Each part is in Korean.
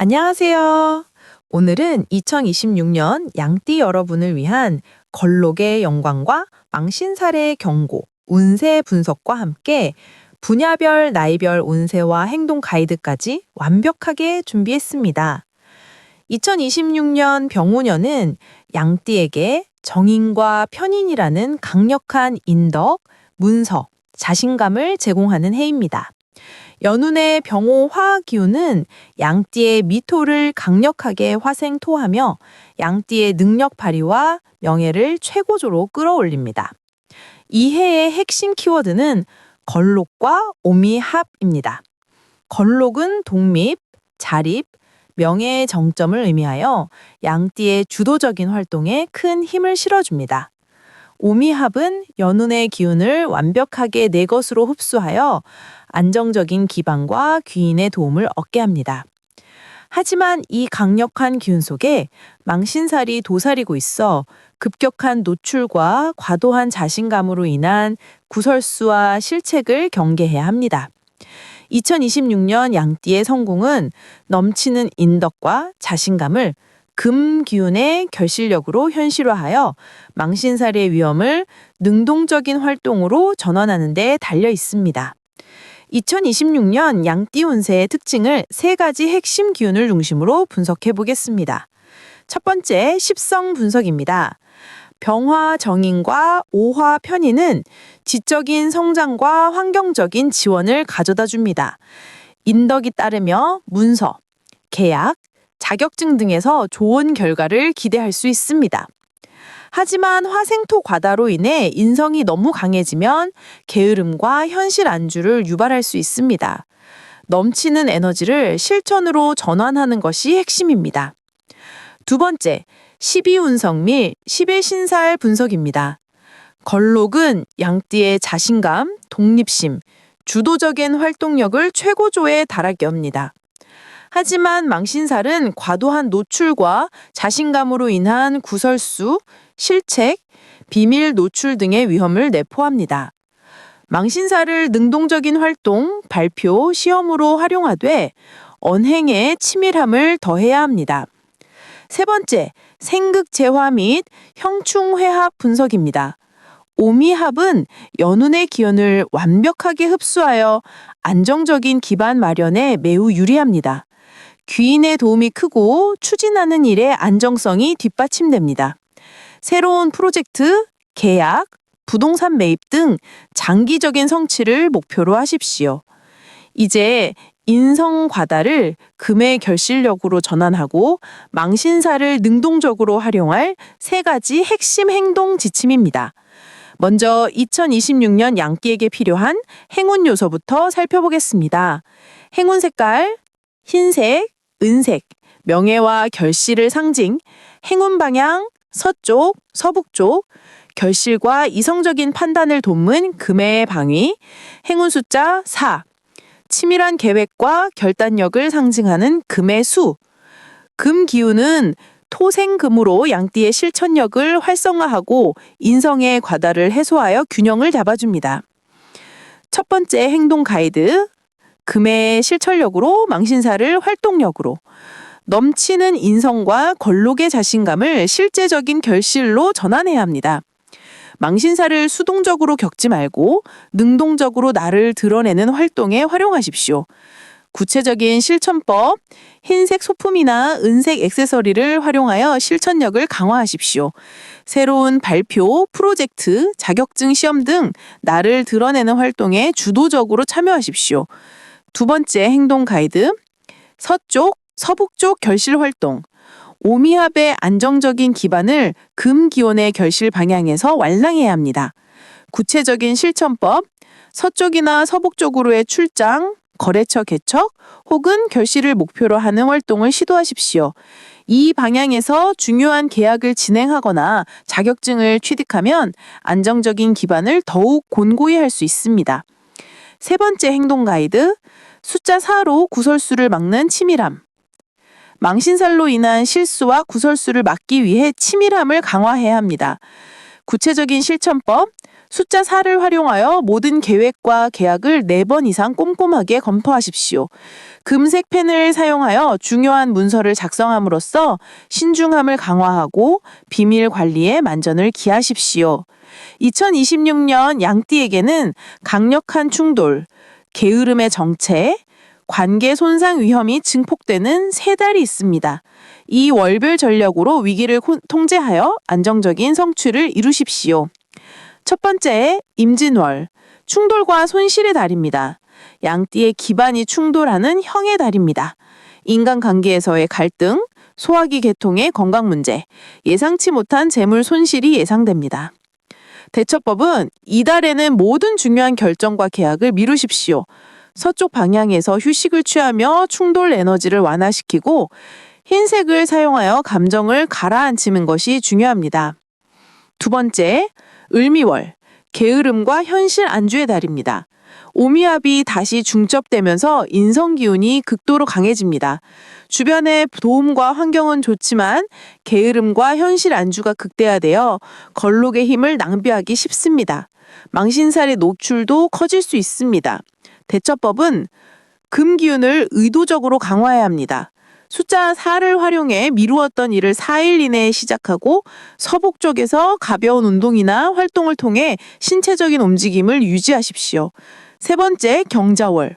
안녕하세요. 오늘은 2026년 양띠 여러분을 위한 걸록의 영광과 망신살의 경고, 운세 분석과 함께 분야별, 나이별 운세와 행동 가이드까지 완벽하게 준비했습니다. 2026년 병오년은 양띠에게 정인과 편인이라는 강력한 인덕, 문서, 자신감을 제공하는 해입니다. 연운의 병호 화학 기운은 양띠의 미토를 강력하게 화생토하며 양띠의 능력 발휘와 명예를 최고조로 끌어올립니다. 이 해의 핵심 키워드는 걸록과 오미합입니다. 걸록은 독립, 자립, 명예의 정점을 의미하여 양띠의 주도적인 활동에 큰 힘을 실어줍니다. 오미합은 연운의 기운을 완벽하게 내 것으로 흡수하여 안정적인 기반과 귀인의 도움을 얻게 합니다. 하지만 이 강력한 기운 속에 망신살이 도사리고 있어 급격한 노출과 과도한 자신감으로 인한 구설수와 실책을 경계해야 합니다. 2026년 양띠의 성공은 넘치는 인덕과 자신감을 금 기운의 결실력으로 현실화하여 망신살의 위험을 능동적인 활동으로 전환하는 데 달려 있습니다. 2026년 양띠 운세의 특징을 세 가지 핵심 기운을 중심으로 분석해 보겠습니다. 첫 번째, 십성 분석입니다. 병화 정인과 오화 편인은 지적인 성장과 환경적인 지원을 가져다 줍니다. 인덕이 따르며 문서, 계약, 자격증 등에서 좋은 결과를 기대할 수 있습니다. 하지만 화생토 과다로 인해 인성이 너무 강해지면 게으름과 현실 안주를 유발할 수 있습니다. 넘치는 에너지를 실천으로 전환하는 것이 핵심입니다. 두 번째, 12운성 및 11신살 분석입니다. 걸록은 양띠의 자신감, 독립심, 주도적인 활동력을 최고조에 달하게 합니다. 하지만 망신살은 과도한 노출과 자신감으로 인한 구설수, 실책, 비밀 노출 등의 위험을 내포합니다. 망신살을 능동적인 활동, 발표, 시험으로 활용하되 언행에 치밀함을 더해야 합니다. 세 번째, 생극재화 및 형충회합 분석입니다. 오미합은 연운의 기운을 완벽하게 흡수하여 안정적인 기반 마련에 매우 유리합니다. 귀인의 도움이 크고 추진하는 일의 안정성이 뒷받침됩니다. 새로운 프로젝트, 계약, 부동산 매입 등 장기적인 성취를 목표로 하십시오. 이제 인성 과다를 금의 결실력으로 전환하고 망신살을 능동적으로 활용할 세 가지 핵심 행동 지침입니다. 먼저 2026년 양띠에게 필요한 행운 요소부터 살펴보겠습니다. 행운 색깔, 흰색, 은색, 명예와 결실을 상징, 행운 방향, 서쪽, 서북쪽, 결실과 이성적인 판단을 돕는 금의 방위, 행운 숫자 4, 치밀한 계획과 결단력을 상징하는 금의 수. 금 기운은 토생금으로 양띠의 실천력을 활성화하고 인성의 과다를 해소하여 균형을 잡아줍니다. 첫 번째 행동 가이드, 금의 실천력으로 망신살을 활동력으로, 넘치는 인성과 걸록의 자신감을 실제적인 결실로 전환해야 합니다. 망신살을 수동적으로 겪지 말고 능동적으로 나를 드러내는 활동에 활용하십시오. 구체적인 실천법, 흰색 소품이나 은색 액세서리를 활용하여 실천력을 강화하십시오. 새로운 발표, 프로젝트, 자격증 시험 등 나를 드러내는 활동에 주도적으로 참여하십시오. 두 번째 행동 가이드, 서쪽, 서북쪽 결실 활동. 오미합의 안정적인 기반을 금 기온의 결실 방향에서 완랑해야 합니다. 구체적인 실천법, 서쪽이나 서북쪽으로의 출장, 거래처 개척 혹은 결실을 목표로 하는 활동을 시도하십시오. 이 방향에서 중요한 계약을 진행하거나 자격증을 취득하면 안정적인 기반을 더욱 곤고히 할 수 있습니다. 세 번째 행동 가이드, 숫자 4로 구설수를 막는 치밀함. 망신살로 인한 실수와 구설수를 막기 위해 치밀함을 강화해야 합니다. 구체적인 실천법, 숫자 4를 활용하여 모든 계획과 계약을 4번 이상 꼼꼼하게 검토하십시오. 금색 펜을 사용하여 중요한 문서를 작성함으로써 신중함을 강화하고 비밀 관리에 만전을 기하십시오. 2026년 양띠에게는 강력한 충돌, 게으름의 정체, 관계 손상 위험이 증폭되는 3달이 있습니다. 이 월별 전략으로 위기를 통제하여 안정적인 성취를 이루십시오. 첫 번째, 임진월, 충돌과 손실의 달입니다. 양띠의 기반이 충돌하는 형의 달입니다. 인간관계에서의 갈등, 소화기 계통의 건강 문제, 예상치 못한 재물 손실이 예상됩니다. 대처법은 이달에는 모든 중요한 결정과 계약을 미루십시오. 서쪽 방향에서 휴식을 취하며 충돌 에너지를 완화시키고 흰색을 사용하여 감정을 가라앉히는 것이 중요합니다. 두 번째, 을미월, 게으름과 현실 안주의 달입니다. 오미압이 다시 중첩되면서 인성 기운이 극도로 강해집니다. 주변의 도움과 환경은 좋지만 게으름과 현실 안주가 극대화되어 걸록의 힘을 낭비하기 쉽습니다. 망신살의 노출도 커질 수 있습니다. 대처법은 금 기운을 의도적으로 강화해야 합니다. 숫자 4를 활용해 미루었던 일을 4일 이내에 시작하고 서복 쪽에서 가벼운 운동이나 활동을 통해 신체적인 움직임을 유지하십시오. 세 번째, 경자월.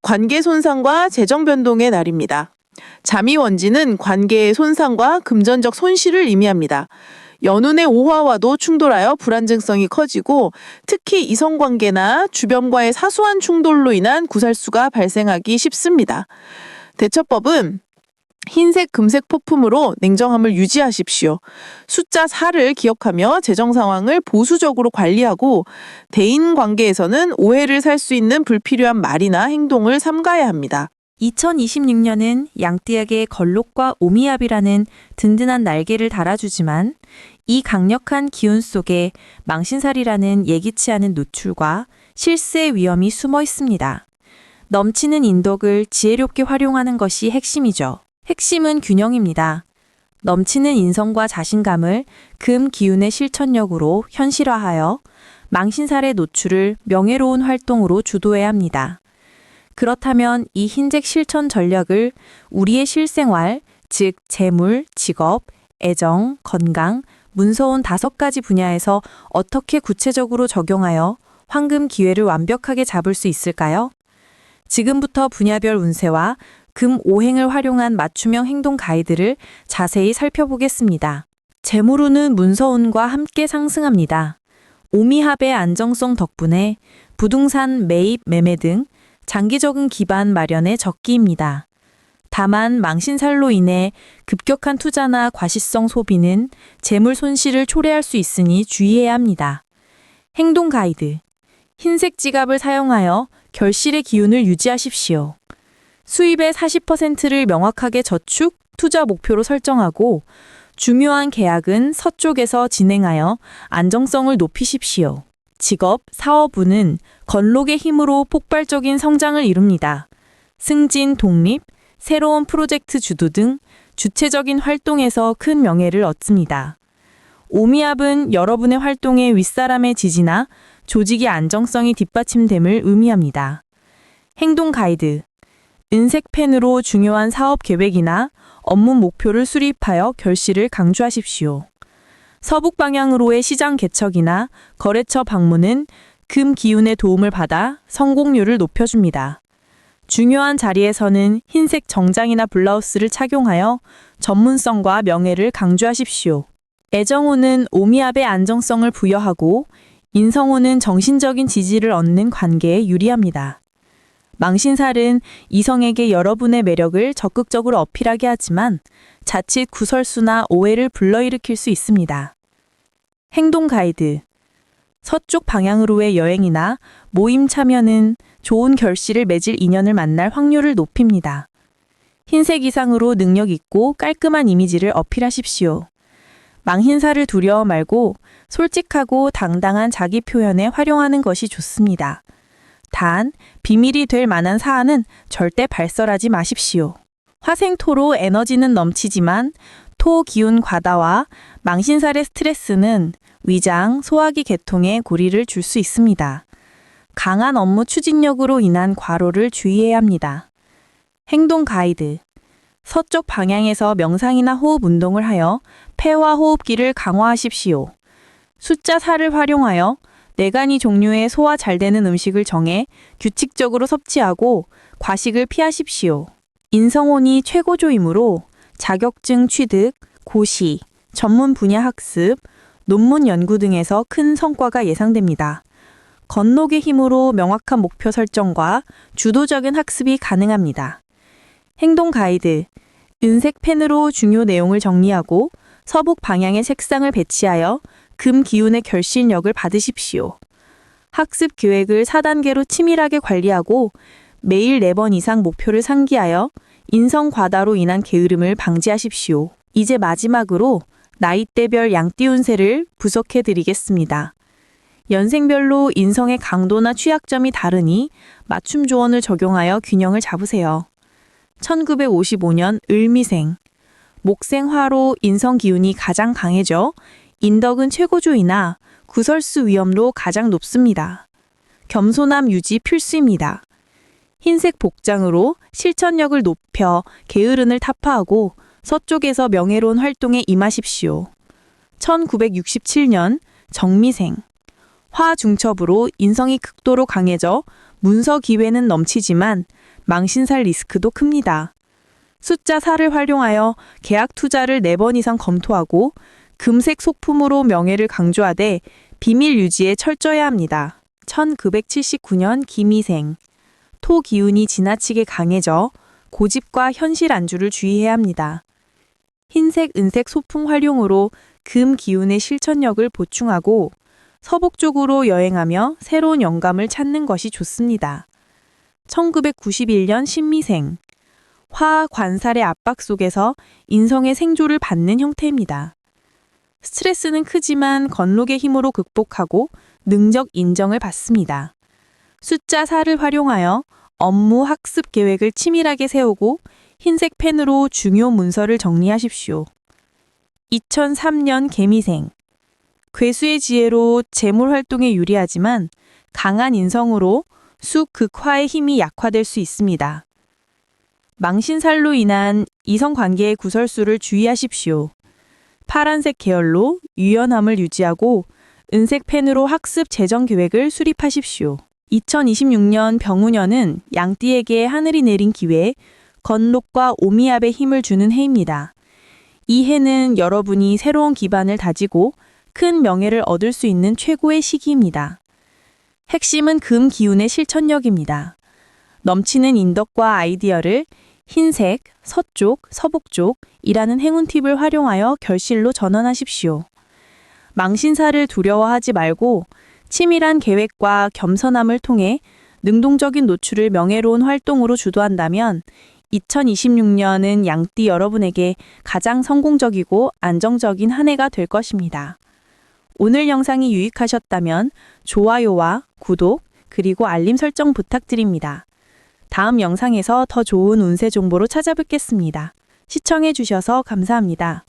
관계 손상과 재정 변동의 날입니다. 자미원지는 관계의 손상과 금전적 손실을 의미합니다. 연운의 오화와도 충돌하여 불안정성이 커지고 특히 이성관계나 주변과의 사소한 충돌로 인한 구설수가 발생하기 쉽습니다. 대처법은 흰색, 금색 포품으로 냉정함을 유지하십시오. 숫자 4를 기억하며 재정 상황을 보수적으로 관리하고 대인 관계에서는 오해를 살 수 있는 불필요한 말이나 행동을 삼가야 합니다. 2026년은 양띠에게 걸록과 오미압이라는 든든한 날개를 달아주지만 이 강력한 기운 속에 망신살이라는 예기치 않은 노출과 실수의 위험이 숨어 있습니다. 넘치는 인덕을 지혜롭게 활용하는 것이 핵심이죠. 핵심은 균형입니다. 넘치는 인성과 자신감을 금 기운의 실천력으로 현실화하여 망신살의 노출을 명예로운 활동으로 주도해야 합니다. 그렇다면 이 흰색 실천 전략을 우리의 실생활, 즉 재물, 직업, 애정, 건강, 문서운 5가지 분야에서 어떻게 구체적으로 적용하여 황금 기회를 완벽하게 잡을 수 있을까요? 지금부터 분야별 운세와 금 5행을 활용한 맞춤형 행동 가이드를 자세히 살펴보겠습니다. 재물운은 문서운과 함께 상승합니다. 오미합의 안정성 덕분에 부동산 매입, 매매 등 장기적인 기반 마련에 적기입니다. 다만 망신살로 인해 급격한 투자나 과시성 소비는 재물 손실을 초래할 수 있으니 주의해야 합니다. 행동 가이드. 흰색 지갑을 사용하여 결실의 기운을 유지하십시오. 수입의 40%를 명확하게 저축, 투자 목표로 설정하고 중요한 계약은 서쪽에서 진행하여 안정성을 높이십시오. 직업, 사업운은 건록의 힘으로 폭발적인 성장을 이룹니다. 승진, 독립, 새로운 프로젝트 주도 등 주체적인 활동에서 큰 명예를 얻습니다. 오미압은 여러분의 활동에 윗사람의 지지나 조직의 안정성이 뒷받침됨을 의미합니다. 행동 가이드. 은색 펜으로 중요한 사업 계획이나 업무 목표를 수립하여 결실을 강조하십시오. 서북 방향으로의 시장 개척이나 거래처 방문은 금 기운의 도움을 받아 성공률을 높여줍니다. 중요한 자리에서는 흰색 정장이나 블라우스를 착용하여 전문성과 명예를 강조하십시오. 애정운은 오미압의 안정성을 부여하고 인성운은 정신적인 지지를 얻는 관계에 유리합니다. 망신살은 이성에게 여러분의 매력을 적극적으로 어필하게 하지만 자칫 구설수나 오해를 불러일으킬 수 있습니다. 행동 가이드. 서쪽 방향으로의 여행이나 모임 참여는 좋은 결실을 맺을 인연을 만날 확률을 높입니다. 흰색 이상으로 능력 있고 깔끔한 이미지를 어필하십시오. 망신살을 두려워 말고 솔직하고 당당한 자기 표현에 활용하는 것이 좋습니다. 단, 비밀이 될 만한 사안은 절대 발설하지 마십시오. 화생토로 에너지는 넘치지만 토 기운 과다와 망신살의 스트레스는 위장, 소화기 계통에 고리를 줄 수 있습니다. 강한 업무 추진력으로 인한 과로를 주의해야 합니다. 행동 가이드. 서쪽 방향에서 명상이나 호흡 운동을 하여 폐와 호흡기를 강화하십시오. 숫자 4를 활용하여 4가지 종류의 소화 잘 되는 음식을 정해 규칙적으로 섭취하고 과식을 피하십시오. 인성혼이 최고조이므로 자격증 취득, 고시, 전문 분야 학습, 논문 연구 등에서 큰 성과가 예상됩니다. 건록의 힘으로 명확한 목표 설정과 주도적인 학습이 가능합니다. 행동 가이드. 은색 펜으로 중요 내용을 정리하고 서북 방향의 책상을 배치하여 금 기운의 결실력을 받으십시오. 학습 계획을 4단계로 치밀하게 관리하고 매일 4번 이상 목표를 상기하여 인성 과다로 인한 게으름을 방지하십시오. 이제 마지막으로 나이대별 양띠 운세를 분석해 드리겠습니다. 연생별로 인성의 강도나 취약점이 다르니 맞춤 조언을 적용하여 균형을 잡으세요. 1955년 을미생. 목생화로 인성 기운이 가장 강해져 인덕은 최고조이나 구설수 위험도 가장 높습니다. 겸손함 유지 필수입니다. 흰색 복장으로 실천력을 높여 게으름을 타파하고 서쪽에서 명예로운 활동에 임하십시오. 1967년 정미생. 화중첩으로 인성이 극도로 강해져 문서 기회는 넘치지만 망신살 리스크도 큽니다. 숫자 4를 활용하여 계약 투자를 4번 이상 검토하고 금색 소품으로 명예를 강조하되 비밀 유지에 철저해야 합니다. 1979년 기미생. 토 기운이 지나치게 강해져 고집과 현실 안주를 주의해야 합니다. 흰색, 은색 소품 활용으로 금 기운의 실천력을 보충하고 서북쪽으로 여행하며 새로운 영감을 찾는 것이 좋습니다. 1991년 신미생. 화 관살의 압박 속에서 인성의 생조를 받는 형태입니다. 스트레스는 크지만 건록의 힘으로 극복하고 능적 인정을 받습니다. 숫자 4를 활용하여 업무 학습 계획을 치밀하게 세우고 흰색 펜으로 중요 문서를 정리하십시오. 2003년 개미생. 괴수의 지혜로 재물 활동에 유리하지만 강한 인성으로 수 극화의 힘이 약화될 수 있습니다. 망신살로 인한 이성관계의 구설수를 주의하십시오. 파란색 계열로 유연함을 유지하고 은색 펜으로 학습 재정 계획을 수립하십시오. 2026년 병우년은 양띠에게 하늘이 내린 기회, 건록과 오미압의 힘을 주는 해입니다. 이 해는 여러분이 새로운 기반을 다지고 큰 명예를 얻을 수 있는 최고의 시기입니다. 핵심은 금 기운의 실천력입니다. 넘치는 인덕과 아이디어를 흰색, 서쪽, 서북쪽이라는 행운 팁을 활용하여 결실로 전환하십시오. 망신사를 두려워하지 말고 치밀한 계획과 겸손함을 통해 능동적인 노출을 명예로운 활동으로 주도한다면 2026년은 양띠 여러분에게 가장 성공적이고 안정적인 한 해가 될 것입니다. 오늘 영상이 유익하셨다면 좋아요와 구독, 그리고 알림 설정 부탁드립니다. 다음 영상에서 더 좋은 운세 정보로 찾아뵙겠습니다. 시청해 주셔서 감사합니다.